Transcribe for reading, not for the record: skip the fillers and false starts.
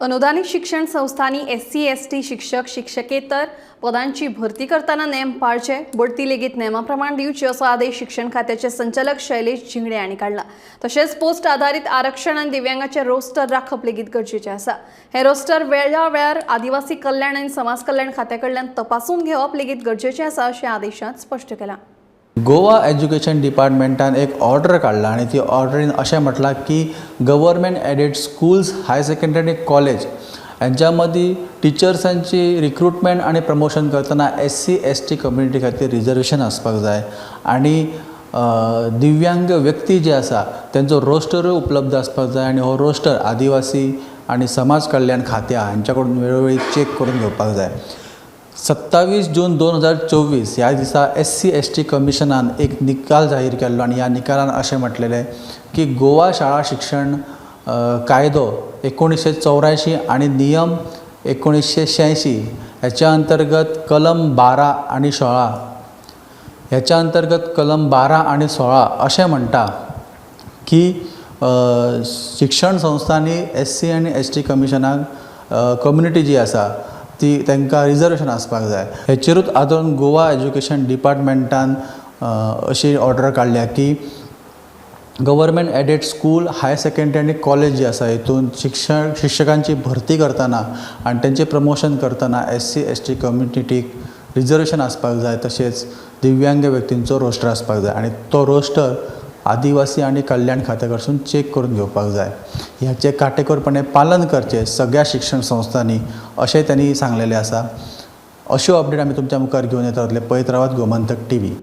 अनुदानित शिक्षण संस्थांनी SC ST शिक्षक शिक्षकेतर पदांची भरती करताना नेम पाळचे, बढती लेगीत नेमाप्रमाण दिवची असो आदेश शिक्षण खात्याचे संचालक शैलेश झिंगडे यांनी काढला। तसेच पोस्ट आधारित आरक्षण आणि दिव्यांगाचे रोस्टर राखप लेगीत गरजेचे आसा। हे रोस्टर वेळावेळार आदिवासी कल्याण आणि समाज कल्याण खात्याकडल्यान तपासून घेवप लेगीत गरजेचे आसा अशें आदेशांत स्पष्ट केलां। गोवा एज्युकेशन डिपार्टमेंटान एक ऑर्डर काढला आणि ती ऑर्डरीन अशें म्हटलां की government aided schools, higher secondary college यांच्या मदीं टिचर्सांची रिक्रुटमेंट आणि प्रमोशन करतना SC ST कम्युनिटी खातीर रिजर्वेशन आसपाक जाय आणि दिव्यांग व्यक्ती जे आसा त्यांचो रोस्टरूय उपलब्ध आसपाक जाय आणि हो रोस्टर आदिवासी आणि समाज कल्याण खात्या हांच्याकडून वेळोवेळी चेक करून घेवपाक जाय। 27 जून 2024 ह्या दिसा SC ST कमिशनान एक निकाल जाहीर केल्लो आणि ह्या निकालान अशें म्हटलेलें की गोवा शाळा शिक्षण कायदो 1984 आणि नियम 1986 ह्याच्या अंतर्गत कलम 12 आणि 16 ह्याच्या अंतर्गत कलम 12 आणि 16 अशें म्हणटा की शिक्षण संस्थांनी SC आणि ST कमिशनाक कम्युनिटी जी आसा ती तांकां रिजर्वेशन आसपाक जाय। हेचेरूच आदारून गोवा एज्युकेशन डिपार्टमेंटान अशी ऑर्डर काडल्या की government aided school, higher secondary आणि कॉलेज जी आसा हितून शिक्षकांची भरती करतना आणि त्यांचे प्रमोशन करतना SC ST कम्युनिटीक रिजर्वेशन आसपाक जाय। तशेंच दिव्यांग व्यक्तींचो रोस्टर आसपाक जाय आणि तो रोस्टर आदिवासी आणि कल्याण खात्या कडसून चेक करून घेवपाक जाय। ह्याचे काटेकोरपणे पालन करचे सगळ्या शिक्षण संस्थांनी अशें त्यांनी सांगलेलें आसा। अश्यो अपडेट आमी तुमच्या मुखार घेवन येता। पळयत रावात गोमंतक TV।